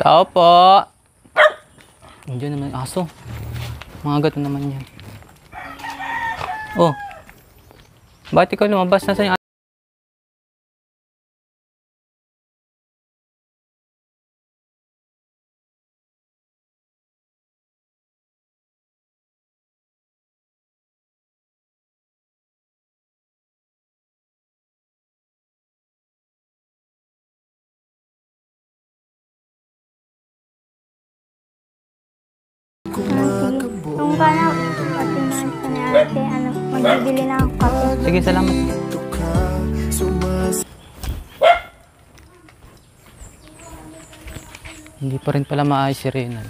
Tao po. Andiyan naman yung aso. Mga gato naman yan. Oh. Bakit ikaw lumabas? Nasaan yung aso? Kung paano, patingin ko na ate, magbibili na ako kape. Sige, salamat. Hindi pa rin pala maayos si Reyna.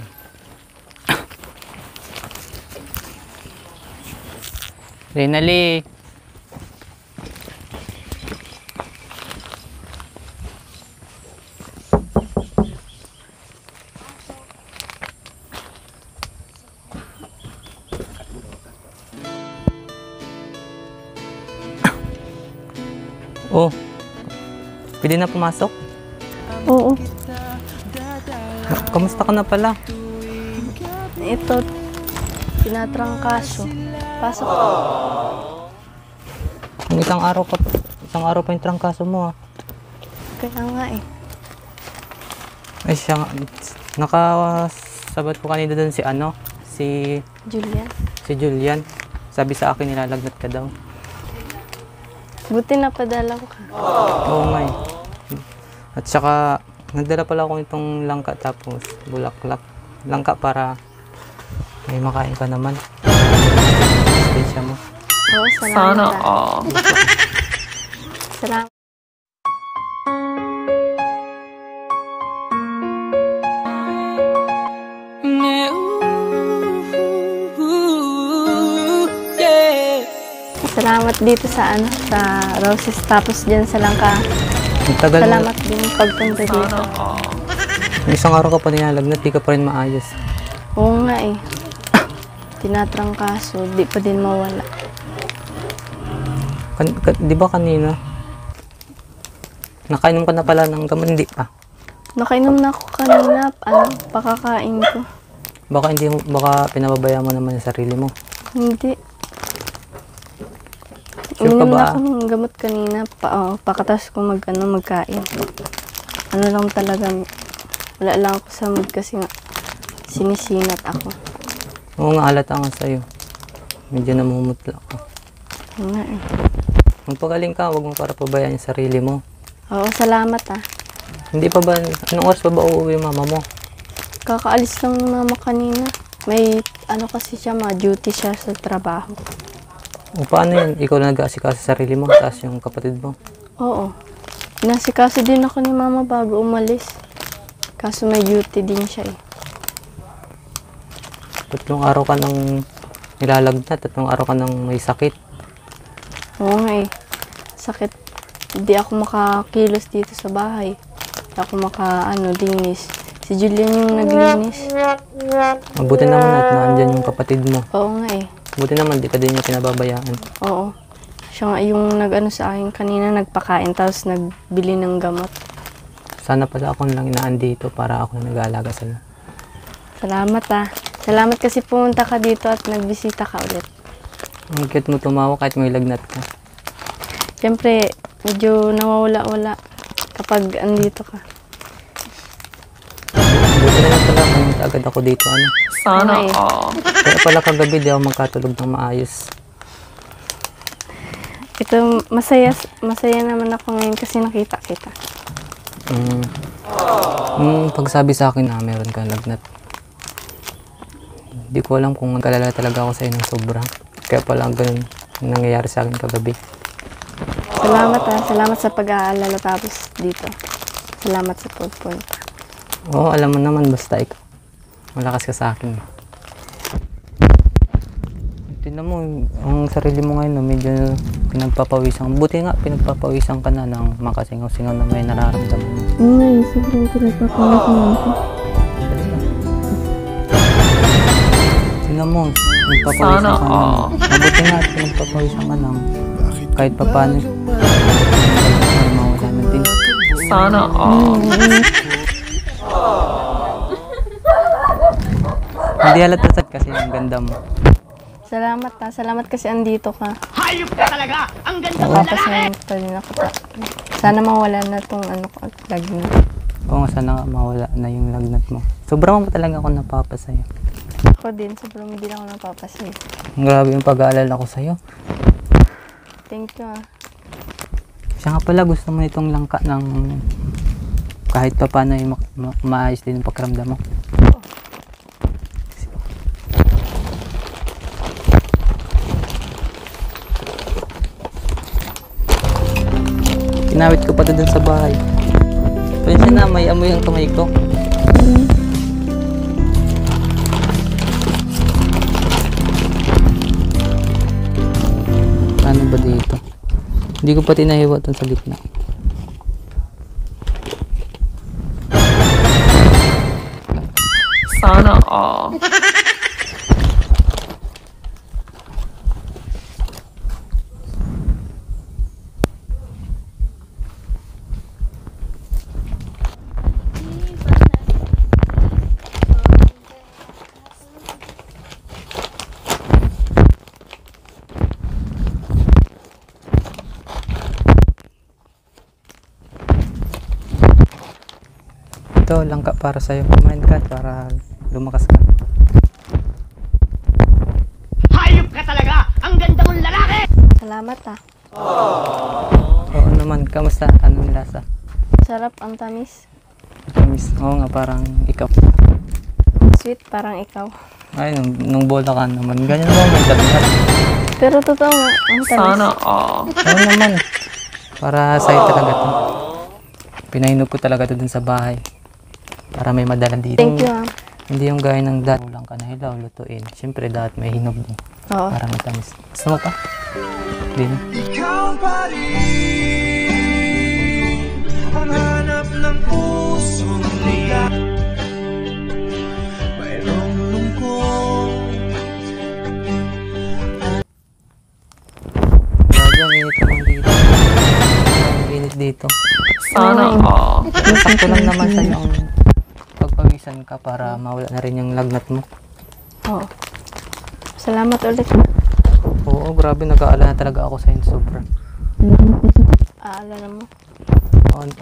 Reynali. Oh, pwede na pumasok? Oo. Kamusta ka na pala? Ito, tinatrangkaso. Pasok. Kung isang araw pa yung trangkaso mo ah. Kaya nga eh. Ay siya, nakasabat ko kanina doon si Julian. Si Julian. Sabi sa akin nilalagnat ka daw. Buti na padala ko ka. Oo nga eh. At saka, nagdala pala ako itong langka tapos bulaklak. Langka para may makain ka naman. Spesya mo. Oo, salamat. Salamat. Salamat dito sa Roses tapos diyan sa Langka. Salamat din pagpunta dito. Isang araw ka pa nilalagnat, di ka pa rin maayos. Oo nga eh. Tinatrangkaso, di pa din mawala. Di ba kanina? Nakainom ka na pala ng gamot, hindi pa? Nakainom na ako kanina, pakakain ko. Baka pinababaya mo naman yung sarili mo. Hindi. Sure ka Uminom ba? na ako ng gamot kanina, pakatas ko magkain. Ano lang talaga, wala lang ako sa mood kasi nga, sinisinat ako. Oo nga, halata nga sa'yo. Medyo namumutla ako. Oo nga eh. Magpagaling ka, huwag mo para pabayaan yung sarili mo. Oo, salamat ah. Hindi pa ba, anong oras pa ba uuwi yung mama mo? Kakaalis lang ni mama kanina. May kasi siya, duty siya sa trabaho. O paano yun? Ikaw na nag-aasikaso sa sarili mo, tapos yung kapatid mo? Oo. Nasikaso din ako ni mama bago umalis. Kaso may duty din siya eh. 3 araw ka nang nilalagnat, 3 araw ka nang may sakit. Oo nga eh. Sakit. Hindi ako makakilos dito sa bahay. Hindi ako linis. Si Julian yung naglinis. Mabuti naman at naandyan yung kapatid mo. Oo nga eh. Buti naman, di ka din niya pinababayaan. Oo. Siya nga yung sa akin kanina, nagpakain, tapos nagbili ng gamot. Sana pala ako lang inaan dito para ako na nag-aalaga sa'yo. Salamat ah. Salamat kasi pumunta ka dito at nagbisita ka ulit. Ang cute mo tumawa kahit may lagnat ka. Siyempre, medyo nawawala-wala kapag andito ka. Buti na lang pala pumunta agad ako dito. Sana Kaya pala kagabi di ako magkatulog ng maayos. Ito, masaya naman ako ngayon kasi nakita kita. Pagsabi sa akin na meron kang lagnat. Hindi ko alam kung nag-alala talaga ako sa ng sobra. Kaya pala ganun nangyayari sa akin kagabi. Salamat ah. Salamat sa pag-aalala tapos dito. Salamat sa pagpunta. Oo, alam mo naman basta ikaw. Malakas ka sa akin. Tingnan mo, ang sarili mo ngayon, medyo pinagpapawisan. Buti nga, pinagpapawisan ka na ng makasingaw-singaw na may nararamdaman mo. Ngayon, sobrang pinagpapawisan ako. Tingnan mo, pinagpapawisan ka na. Mabuti nga, pinagpapawisan ka ng kahit pa paano. Mawala na din. Sana all. Hindi halata sa kasi ang ganda mo. Salamat ha. Salamat kasi andito ka. Hayop ka talaga! Ang ganda mo lalaki! Napapasalamat pa rin ako. Sana mawala na tong ano ko at lagnat. Oo nga, sana nga mawala na yung lagnat mo. Sobrang mo talaga ako napapasaya. Ako din, sobrang hindi ako napapasaya. Grabe yung pag-aalala ko sa'yo. Thank you ah. Siya nga pala, gusto mo itong langka ng kahit pa paano yung maayos din yung pakiramdam mo. Kinawit ko pa doon sa bahay. Pensya na, may amoy ang kamay ko. Ano ba dito? Hindi ko pa tinahiwa doon sa gitna. Sana all. Ito, langka para sa'yo. Kumain ka para lumakas ka. Hayop ka talaga! Ang ganda mong lalaki! Salamat ah. Oo naman, kamusta? Anong lasa? Sarap ang tamis. Tamis. Oo nga, parang ikaw. Sweet, parang ikaw. Ay, nung bola ka naman. Ganyan naman, may lagnat. Pero totoo nga, ang tamis. Sana all. Oo naman. Para sa'yo talaga to. Pinainog ko talaga to dun sa bahay. Para may madala dito. Thank you ah. Hindi yung gaya ng dati. Ulang ka na hilaw, lutuin. Siyempre, dahil may hinog din. Oo. Para matamis. Gusto mo pa? Hindi na. Ikaw pa rin ang hanap ng pusong liya. Mayroong lungkot. Grabe, ang init naman dito. Ang init dito. Sana all. Sakto lang naman sa'yo ang pagpawisan ka para mawala na rin yung lagnat mo. Oo. Salamat ulit. Oo, grabe. Nag-aalala talaga ako sa'yo. Sobra. Aalala mo.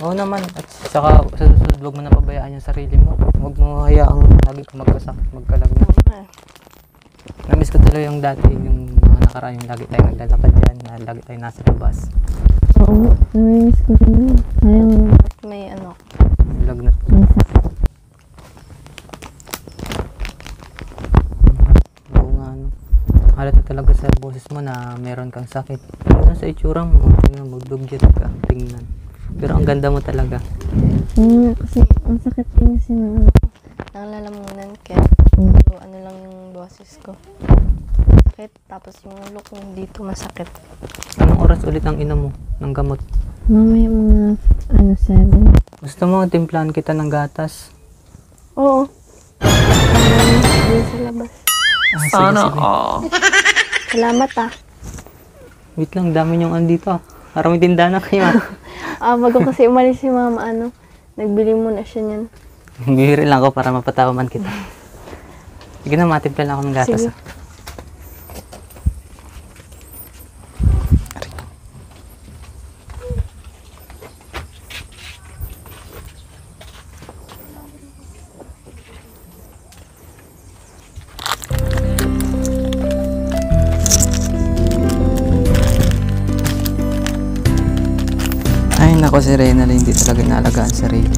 Oo naman. At saka sa susunod, huwag mo na pabayaan yung sarili mo. Huwag mo hayaang lagi ka magkasakit, magkalagnat. Ah. Namiss ko tuloy yung dati, yung mga nakaraan, yung lagi tayong naglalakad dyan, na lagi tayong nasa labas. Oo, namimiss ko rin yun. Sayang may ano. Yung lagnat. Oo nga, ano. Halata talaga sa boses mo na meron kang sakit. Ano sa itsura mo? Tingnan mo, dugyot ka. Tingnan. Pero ang ganda mo talaga. Kasi ang sakit din kasi ng lalamunan kaya ano lang yung boses ko. Sakit, tapos yung ulo ko dito masakit. Anong oras ulit ang inom mo ng gamot? Mamaya mga 7. Gusto mo, timplahan kita ng gatas? Oo. Diyan sa labas. Ah, Sana sige. all. Salamat ah. Wait lang, dami niyong andito ah. Parang may tindahan na kayo ah. Bago kasi umalis si mama nagbili muna siya niyan. Bihiri lang ako para mapatawaman kita. Sige na, matimpla lang ako ng gatas. Sige. Ah. Ay nako, si Reynald hindi talaga inaalagaan sa sarili.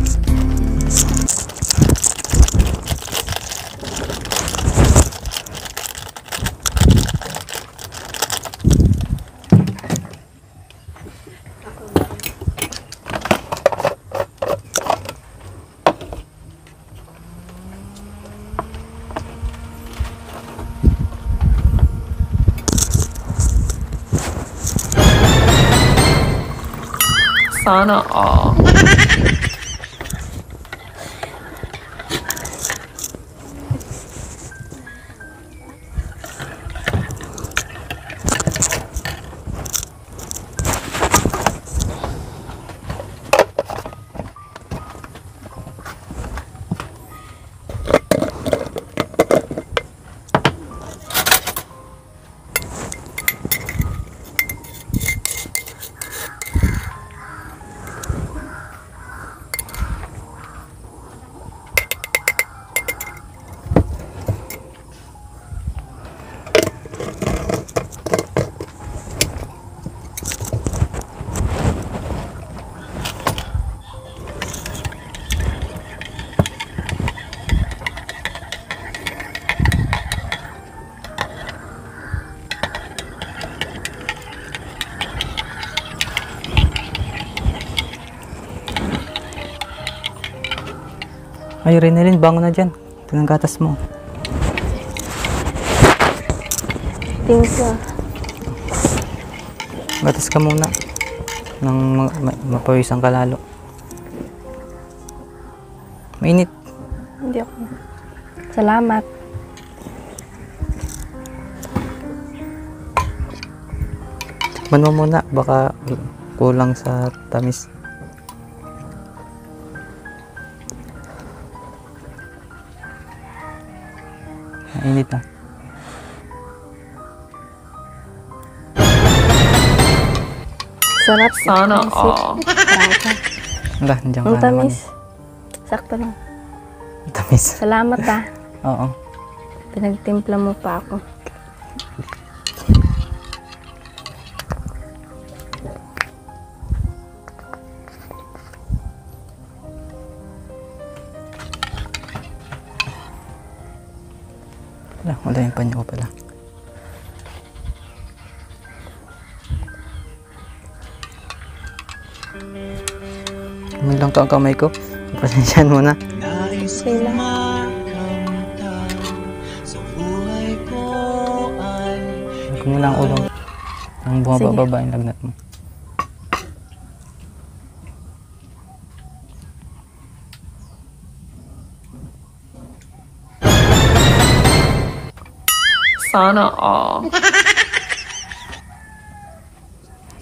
Sana all. Ay, Renalyn, bangon na dyan. Ito ng gatas mo. Thank you. Gatas ka muna. Nang mapawisan ka lalo. Mainit. Hindi ako. Salamat. Tikman mo muna. Baka kulang sa tamis. Mainit na. Sarap. Sana all. Wala, nandiyan Ang ka naman. tamis. Sakto lang. Tamis. Salamat ah. Oo. Pinagtimpla mo pa ako. Wala yung panyo ko pala. May lang ka ang kamay ko. Pasensyahan mo na. Nais Okay lang. makamtan sa buhay ko ay Huwag mo lang ulo. Ang bumababa yung lagnat mo. Sana all.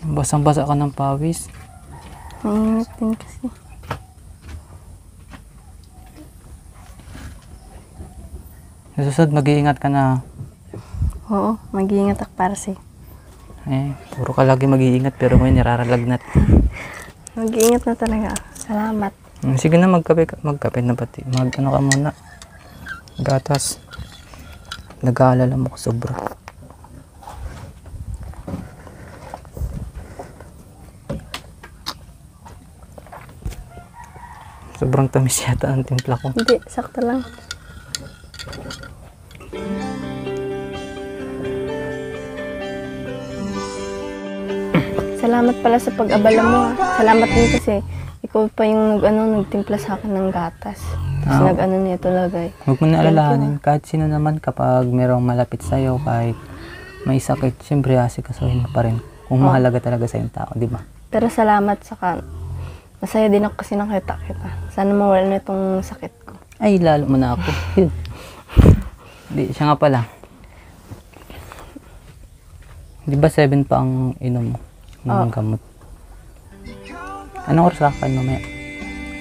Basang-basa ka ng pawis. Mainit din kasi. Sa susunod, mag-iingat ka na. Oo, mag-iingat ako para sa'yo. Puro ka lagi mag-iingat pero ngayon niraralagnat. Mag-iingat na talaga ako. Salamat. Sige na, magkape na pati. Ano ka muna. Gatas. Nag-aalala mo ko sobra. Sobrang tamis yata ang timpla ko. Hindi, sakto lang. Salamat pala sa pag-abala mo ha. Salamat din kasi ikaw pa yung nagtimpla sa akin ng gatas. Tapos nito lagay. Huwag mo na alalahanin. Kahit sino naman kapag merong malapit sa'yo, kahit may sakit, siyempre asikasuhin mo pa rin. Kung mahalaga talaga sa yung tao, di ba? Pero salamat saka masaya din ako kasi nakita kita. Sana mawala na itong sakit ko. Ay, lalo mo na ako. Di, siya nga pala. Di ba 7 pa ang inom mo ng gamot? Anong oras kakain mamaya?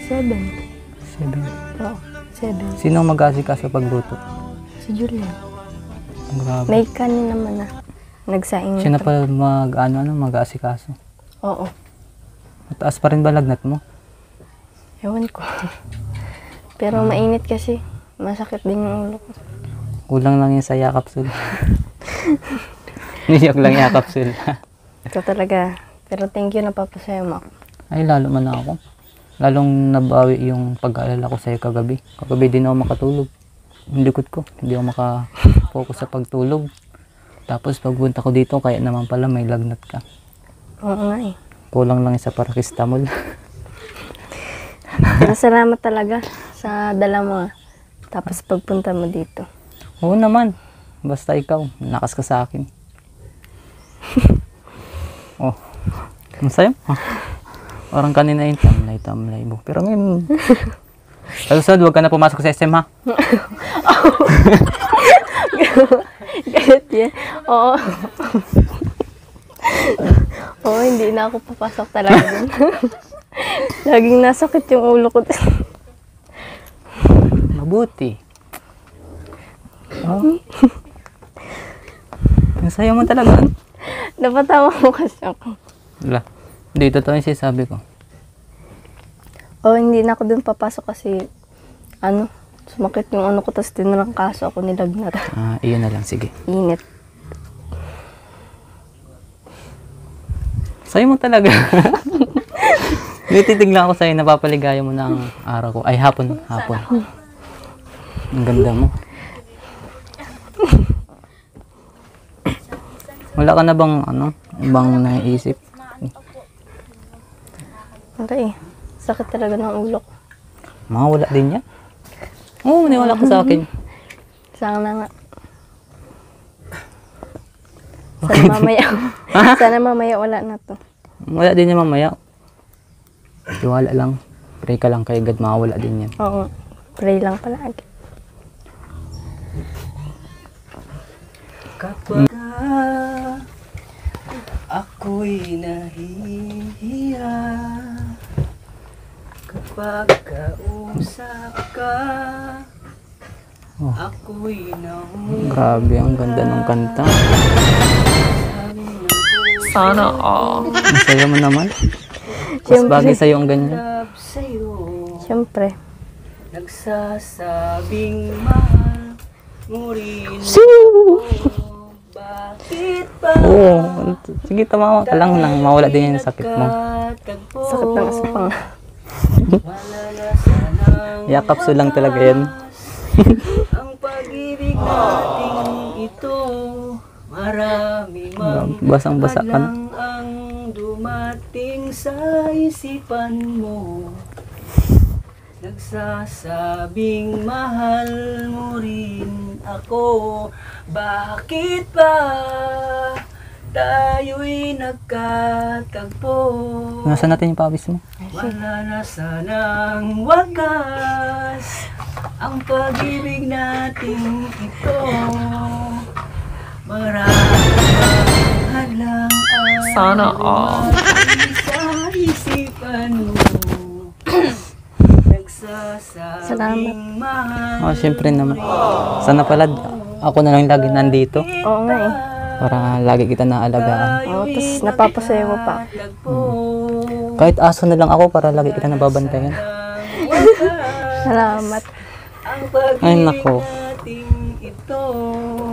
7. 7. Oo, 7. Sino ang mag-aasikaso pagluto? Si Julian. Grabe. May kanin naman na. Nagsaing. Siya na pala mag-aasikaso. Oo. Mataas pa rin ba lagnat mo? Ewan ko. Pero mainit kasi. Masakit din yung ulo ko. Kulang lang yun sa yakapsul. Niyak lang yakapsul. Ito talaga. Pero thank you, napapasaya mo ako. Ay, lalo man na ako. Lalong nabawi yung pag-aalala ko sa'yo kagabi. Kagabi din ako makatulog. Yung likod ko, hindi ako makafocus sa pagtulog. Tapos pagpunta ko dito, kaya naman pala may lagnat ka. Oo nga eh. Kulang lang sa paracetamol. Pero salamat talaga sa dala mo ah. Tapos pagpunta mo dito. Oo naman. Basta ikaw, nakas ka sa akin. Oh, masaya? Parang kanina yung tamlay mo. Pero ngayon, sa susunod, huwag ka na pumasok sa SM ha. Galit yan. Oo. Oo, hindi na ako papasok talaga dun. Laging nasakit yung ulo ko. Mabuti. Oh. Masaya mo talaga. Napatawa mo kasi ako. Wala. Hindi, totoo yung sinasabi ko. Oo, hindi na ako dun papasok kasi sumakit yung ko, tapos tinarangkaso ako nilagnat. Iyon na lang, sige. Init. Sayo mo talaga. Nititignan ako sa'yo, napapaligaya mo na ang araw ko. Ay, hapon. Ang ganda mo. Wala ka na bang, ibang naiisip? Wala eh. Sakit talaga ng ulo ko. Mga wala din yan. Oo, maniwala ka sa akin. Sana nga. Sana mamaya. Sana mamaya wala na to. Wala din yan mamaya. Tiwala lang. Pray ka lang kay God, mawala din yan. Oo. Pray lang palagi. Kapag ako'y nahihiya, kapag kausap ka, Oh. ako'y Grabe, ang ganda ng kanta. Sana all. Ang saya mo naman. Mas Siyempre. bagay sa'yo ang ganyan. nahulap sa'yo, Siyempre. nagsasabing mahal mo rin ako. Bakit ba Oo. Sige, tamawa ka lang nang mawala din yung sakit mo. nakatagpo? Sakit ng asapang. Wala na sanang Yakapso lang talaga yan. ang pag-ibig nating ito, marami mang Basang-basa ka na. hadlang ang dumating sa isipan mo. Nagsasabing mahal mo rin ako. Bakit ba tayo'y nagkatagpo? Nasaan natin yung pawis mo? Wala na sanang wakas ang pag-ibig nating ito. Maraming hadlang ang Sana all. dumating sa isipan mo. Nagsasabing mahal Oh, syempre naman. Sana pala ako na lang lagi nandito Oo nga eh. para lagi kita naalagaan. Oo, tapos napapasaya mo pa. Kahit aso na lang ako para lagi kita nababantayan. Salamat. Ay, nako.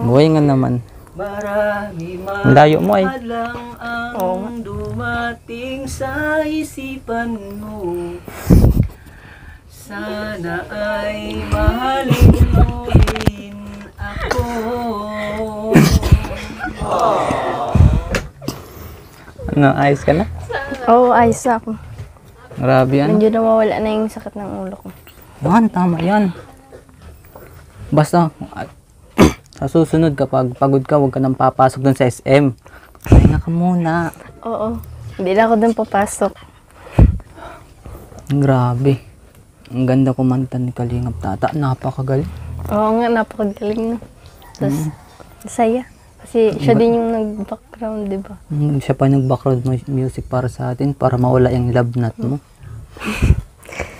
Buhay nga naman. Marami Ang layo mo ay. lang ang dumating sa isipan mo. Sana ay mahalin mo rin ako. Ano, ayos ka na? Oo, ayos na ako. Grabe yan. Medyo nawawala na yung sakit ng ulo ko. Yan, tama yan. Basta, sa susunod kapag pagod ka, huwag ka nang papasok dun sa SM. Pahinga ka muna. Oo. Hindi na ako dun papasok. Grabe. Ang ganda kumanta ni Kalingap Tata. Napakagaling. Oo nga, napakagaling na. Tapos, saya. Kasi siya din yung nag-background, di ba? Siya pa nag-background music para sa atin para mawala yung love knot mo.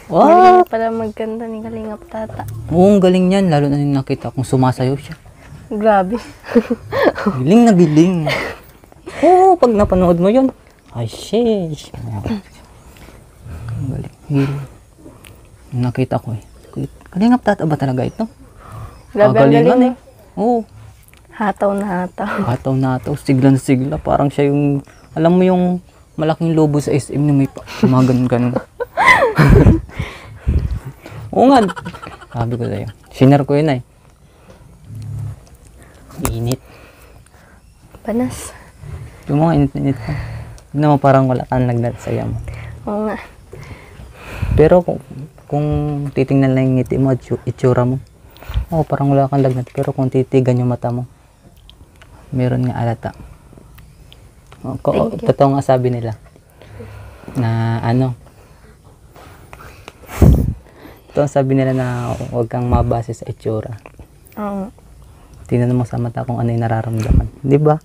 Galing pala magkanta ni Kalingap Tata. Oo, ang galing yan. Lalo na yung nakita kong sumasayaw siya. Grabe. Giling na giling. Oo, pag napanood mo yun. Ay, sheesh. Ang galing. Giling. Nakita ko eh. Kalingap Tata ba talaga ito? Grabe ang Kagalingan galing. eh. Oo. Hataw na hataw. Hataw na hataw. Sigla na sigla. Parang siya yung, alam mo yung malaking lobo sa SM na may ganun. Oo nga. Sabi ko sa'yo. Sinare ko yun ay. Init. Panas. Yung mga init-init ka. Hindi naman parang wala kang lagnat sa mo. Oo nga. Pero kung titingnan lang yung ngiti mo at itsura mo, parang wala kang lagnat. Pero kung titigan yung mata mo, meron nga alata. Thank you. Totoo nga sabi nila na totoo sabi nila na huwag kang mabase sa itsura. Oo. Tingnan mo sa mata kung ano yung nararamdaman. Di ba?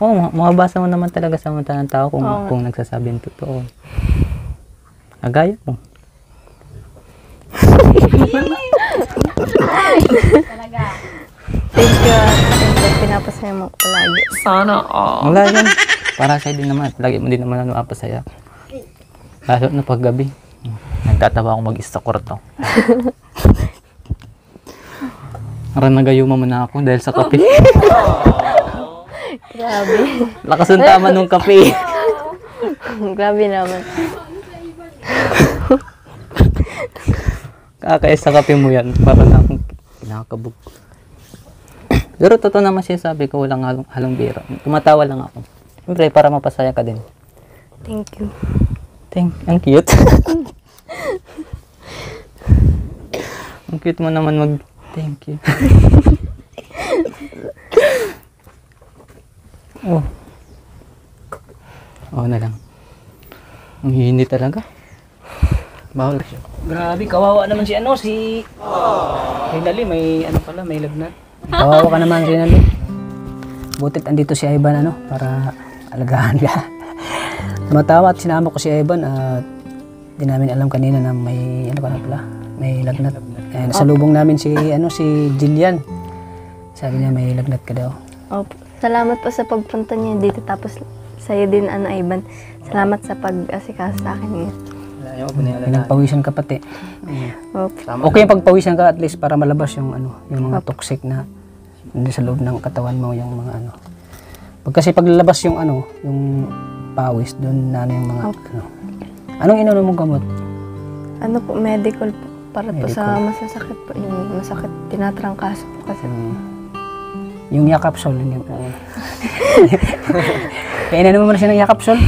Mababasa mo naman talaga sa mata ng tao kung nagsasabi ng totoo. Agaya mo. Thank you. Siyempre, pinapasaya mo ko palagi. Sana all. Wala yan. Para sa'yo din naman. Lagi mo din naman napasaya. Lalo na paggabi. Nagtatawa akong mag-isa sa kwarto. Parang nagayuma mo na ako dahil sa kape. Grabe. Lakas ng tama nung kape. Grabe naman. Kakaya sa kape mo yan. Parang na akong kinakabog. Pero totoo naman siya sabi ko, walang halong biro. Tumatawa lang ako. Siyempre, para mapasaya ka din. Thank you. Ang cute. Ang cute mo naman thank you. Oh. Oh na lang. Ang hindi talaga. Bawal siya. Grabe, kawawa naman si Rinali, may may lagnat. Kawawa ka naman rin ano. Butit andito si Ivan para alagaan ka. Tumatawa at sinama ko si Ivan at di namin alam kanina na may may lagnat. Nasalubong namin si Jillian. Sabi niya may lagnat ka daw. Opo. Salamat po sa pagpunta niya dito. Tapos sa'yo din, Ivan. Salamat sa pag-asikaso sa akin ngayon. Pinagpawisan ka pati. Opo. Okay yung pagpawisan ka at least para malabas yung yung mga toxic na hindi sa loob ng katawan mo, yung mga Pag kasi paglalabas yung yung pawis doon na yung mga Anong inunom mong gamot? Medical po. Para po sa Medical. masasakit po. Yung masakit, tinatrangkaso po kasi. Yung Yakapsol. Kaya na naman siya ng Yakapsol.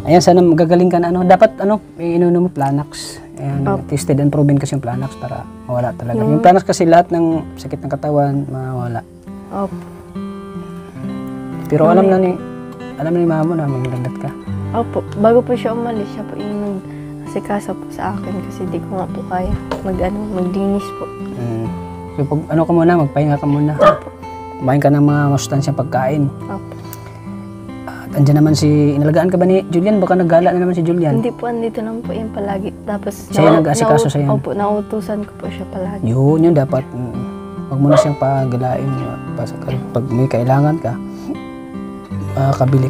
Ayan, sana magagaling ka na. Dapat inunom mo Planax. Ayan, tested and proven kasi yung Planax para mawala talaga. Yung Planax kasi lahat ng sakit ng katawan, mawala. Opo. Pero alam na ni mama mo na may lagnat ka. Opo. Bago po siya umalis, siya po yung nag-asikaso po sa akin kasi di ko nga po kaya magdinis po. So pag ka muna, magpahinga ka muna. Kumain ka ng mga masustansyang pagkain. Opo. At andyan naman inalagaan ka ba ni Julian? Baka naggala na naman si Julian. Hindi po, andito lang po yung palagi. Tapos, Siya yung nag-asikaso sa'yo? Opo, nautusan ko po siya palagi. Yun dapat. Huwag mo na siyang pagalain. Pag may kailangan ka, makabili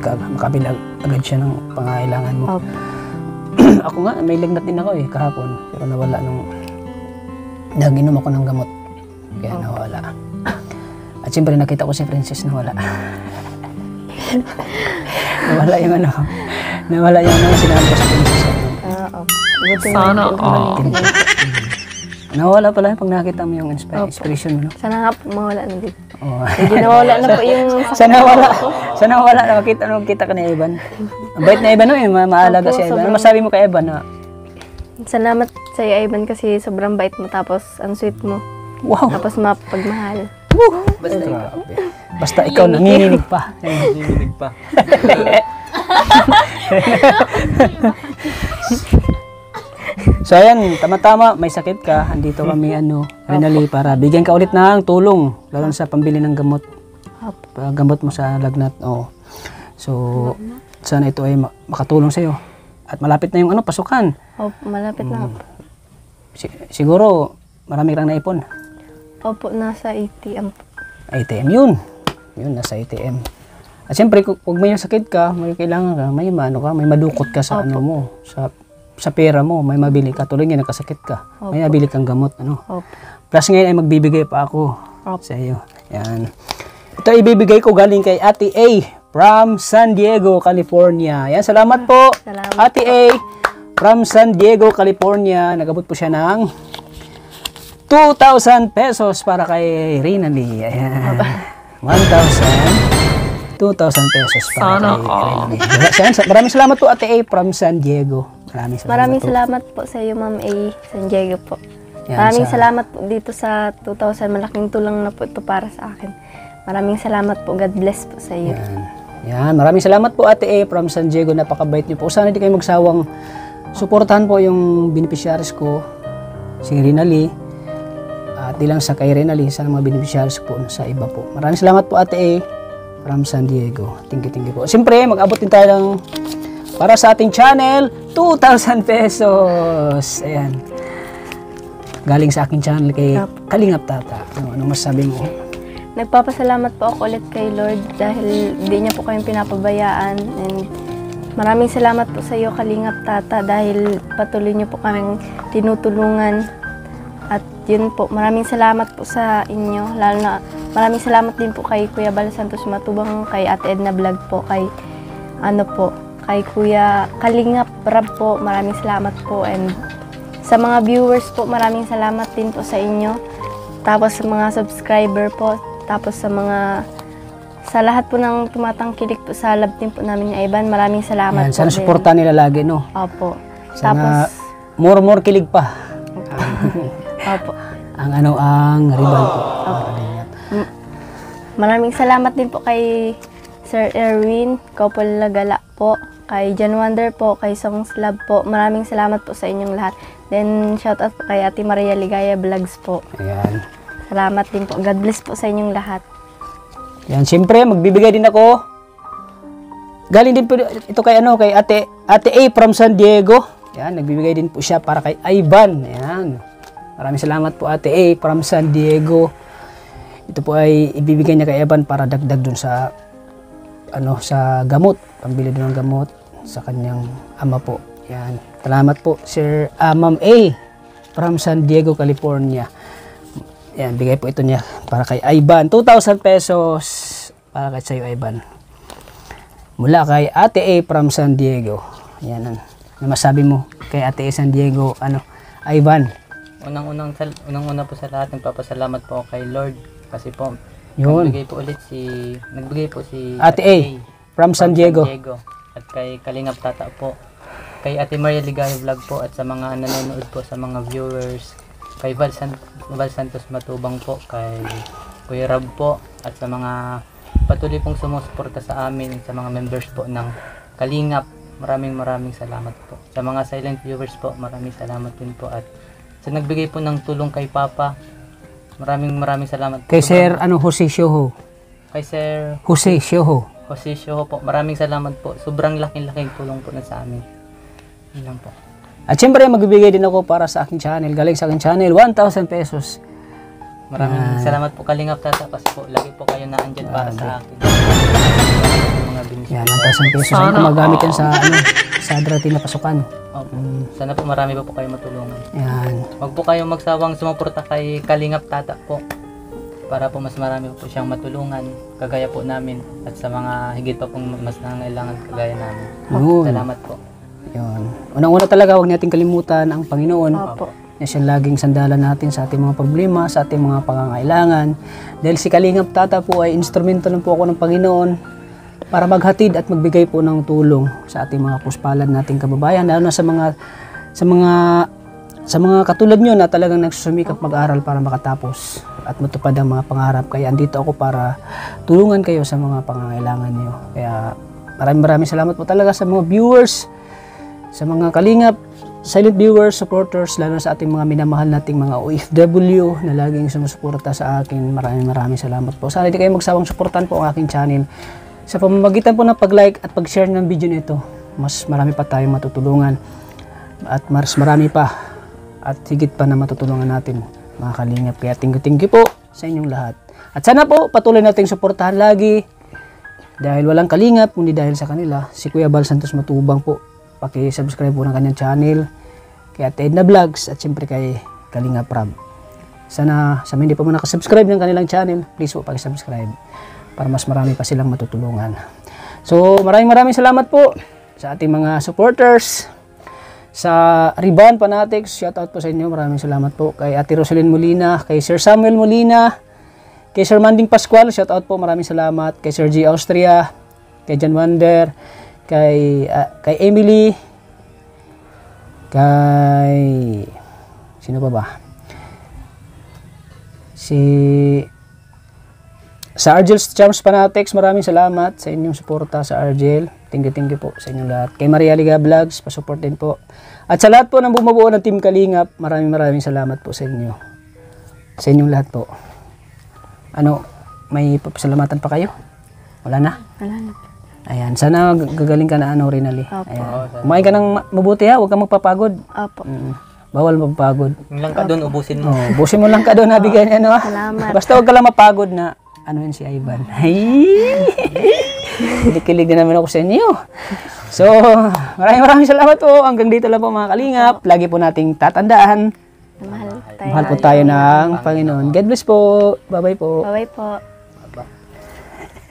agad siya ng pangailangan mo. Opo. Ako nga, may lagnat din ako kahapon. Pero nawala naginom ako ng gamot. Kaya nawala. At siyempre nakita ko si Princess nawala. Nawala yung sinabi ko sa Princess. Opo. Buti Sana na po all. Nawala pala pag nakita mo yung inspiration mo. Sana nga po mawala na dito. Oh. Hindi nawala na po yung... Sana wala na makita ka ni Ivan. Ang bait na Ivan maalaga Opo, si Ivan. Ano sobrang- masabi mo kay Ivan Salamat sa iyo, Ivan, kasi sobrang bait mo. Tapos, ang sweet mo. Wow! Tapos, mapagmahal. Basta ikaw nanginginig pa. Nanginginig pa. So ayan, tama-tama, may sakit ka. Andito kami Renali para bigyan ka ulit ng tulong lalo na sa pambili ng gamot. Gamot mo sa lagnat. So sana ito ay makatulong sa iyo. At malapit na yung pasukan. Opo, malapit na po. Siguro marami kang naipon. Opo, nasa ATM po. ATM yun. Yun, nasa ATM. At siyempre, kung may sakit ka, may kailangan ka, may madukot ka sa mo, sa pera mo, may mabili ka. Tuloy nga, nakasakit ka. May mabili kang gamot, Opo. Plus ngayon ay magbibigay pa ako sa iyo. Yan. Ito ibibigay ko galing kay Ate A from San Diego, California. Yan, salamat po. Salamat Ate A from San Diego, California. Nagabot po siya ng 2,000 pesos para kay Rinali. Ayan. 2,000 pesos para Sana kay Rinali. Maraming salamat po Ate A from San Diego. Maraming salamat po sa iyo, Ma'am A. San Diego po. Yan, Maraming salamat po dito sa 2,000. Malaking tulong na po ito para sa akin. Maraming salamat po. God bless po sa iyo. Yan. Maraming salamat po Ate A from San Diego. Napakabait niyo po. Sana hindi kayo magsawang suportahan po yung beneficiaries ko, si Rinali. At di lang sa kay Renali, sa mga beneficiaries po sa iba po. Maraming salamat po Ate A from San Diego. Thank you po. Siyempre, mag-abot din tayo ng para sa ating channel, 2,000 pesos. Ayan. Galing sa aking channel kay Kalingap Tata. Ano masasabi mo? Nagpapasalamat po ako ulit kay Lord dahil di niya po kayong pinapabayaan. And maraming salamat po sa iyo, Kalingap Tata, dahil patuloy niyo po kaming tinutulungan. At yun po, maraming salamat po sa inyo. Lalo na maraming salamat din po kay Kuya Bal Santos Matubang, kay Ate Edna Vlog po, kay kay Kuya Kalingap Rab po. Maraming salamat po. And sa mga viewers po, maraming salamat din po sa inyo. Tapos sa mga subscriber po, tapos sa mga sa lahat po ng tumatangkilik po sa love team po namin ni Ivan, maraming salamat Yan, po. sana suportahan nila lagi, no? Opo. Sana Tapos, more kilig pa. opo. ang rival po. Maraming salamat din po kay Sir Erwin, Couple Lagala po, kay John Wonder po, kay Songs Love po. Maraming salamat po sa inyong lahat. Then, shout out po kay Ate Maria Ligaya Vlogs po. Ayan. Salamat din po. God bless po sa inyong lahat. Yan, siyempre, magbibigay din ako. Galing din po ito kay kay Ate A from San Diego. Yan, nagbibigay din po siya para kay Ivan. Ayan. Maraming salamat po Ate A from San Diego. Ito po ay ibibigay niya kay Ivan para dagdag dun sa sa gamot, pambili din ng gamot sa kanyang ama po. Yan. Salamat po Sir Ma'am A from San Diego, California. Yan, bigay po ito niya para kay Ivan. 2,000 pesos para kay sa'yo, Ivan. Mula kay Ate A from San Diego. Yan, ano masabi mo kay Ate A San Diego, Ivan? Unang-una po sa lahat, nagpapasalamat po ako kay Lord. Kasi po, Yun. nagbigay po si Ate A from San Diego. At kay Kalingap Tata po. Kay Ate Maria Ligaya Vlog po at sa mga nanonood po, sa mga viewers. Kay Val Santos Matubang po, kay Kuya Rab po, at sa mga patuloy pong sumusuporta sa amin, sa mga members po ng Kalingap, maraming salamat po. Sa mga silent viewers po, maraming salamat din po. At sa nagbigay po ng tulong kay Papa, maraming salamat po. Kay Sir Jose Shoho. Kay Sir Jose Shoho po, maraming salamat po. Sobrang laking tulong po na sa amin. Yun lang po. At syempre, magbibigay din ako para sa aking channel. Galing sa aking channel, 1,000 pesos. Maraming salamat po Kalingap Tata, kasi po lagi po kayo na andyan para sa akin. Mga binisyo. Yan, 1,000 pesos. Sana magamit yan sa darating na pasukan. Opo. Sana po marami po kayo matulungan. Yan. Huwag po kayong magsawang sumuporta kay Kalingap Tata po, para po mas marami po siyang matulungan, kagaya po namin, at sa mga higit pa pong mas nangangailangan kagaya namin. Yun. Salamat po. Yun. Unang-una talaga, huwag natin kalimutan ang Panginoon. Opo. Na siyang laging sandalan natin sa ating mga problema, sa ating mga pangangailangan. Dahil si Kalingap Tata po ay instrumento lang po ako ng Panginoon para maghatid at magbigay po ng tulong sa ating mga puspalad nating kababayan, lalo na sa mga katulad nyo na talagang nagsusumikap mag-aral para makatapos at matupad ang mga pangarap. Kaya andito ako para tulungan kayo sa mga pangangailangan nyo. Kaya maraming salamat po talaga sa mga viewers, sa mga Kalingap, silent viewers, supporters, lalo sa ating mga minamahal nating mga OFW na laging sumusuporta sa akin. Maraming salamat po. Sana hindi kayo magsawang suportahan po ang aking channel. Sa pamamagitan po ng pag-like at pag-share ng video nito, mas marami pa tayong matutulungan. At mas marami pa at higit pa na matutulungan natin, mga Kalingap. Kaya thank you po sa inyong lahat. At sana po patuloy nating suportahan lagi. Dahil walang Kalingap, kundi dahil sa kanila. Si Kuya Val Santos Matubang po. Paki-subscribe po ng kanyang channel, kay Ate Edna Vlogs, at siyempre kay Kalingap Rab. Sana sa mga hindi pa mo nakasubscribe ng kanilang channel, please po paki-subscribe para mas marami pa silang matutulungan. So maraming salamat po sa ating mga supporters. Sa Riban Fanatics, shout out po sa inyo. Maraming salamat po kay Ate Rosalyn Molina, kay Sir Samuel Molina, kay Sir Manding Pascual, shout out po, maraming salamat. Kay Sir G. Austria, kay John Wander, kay Emily, kay sino ba? Sa Argel's Charms Fanatics, maraming salamat sa inyong suporta sa Argel. Thank you po sa inyong lahat. Kay Maria Liga Vlogs, pa-support din po. At sa lahat po ng bumubuo ng Team Kalingap, maraming salamat po sa inyo. Sa inyong lahat po. May papasalamatan pa kayo? Wala na? Wala na. Ayan, sana gagaling ka na Rinali. Opo. Ayan. Kumain ka ng mabuti ha, huwag kang magpapagod. Opo. Bawal magpapagod. Yung lang ka doon, ubusin mo. Ubusin mo lang ka doon, nabigyan niya, no? Salamat. Basta huwag ka lang mapagod na, yun si Ivan. Kilig na naman ako sa inyo. So, maraming salamat po. Hanggang dito lang po mga Kalingap. Lagi po nating tatandaan. Mahal Mahal po tayo ng Panginoon. God bless po. Bye-bye po. Bye-bye po.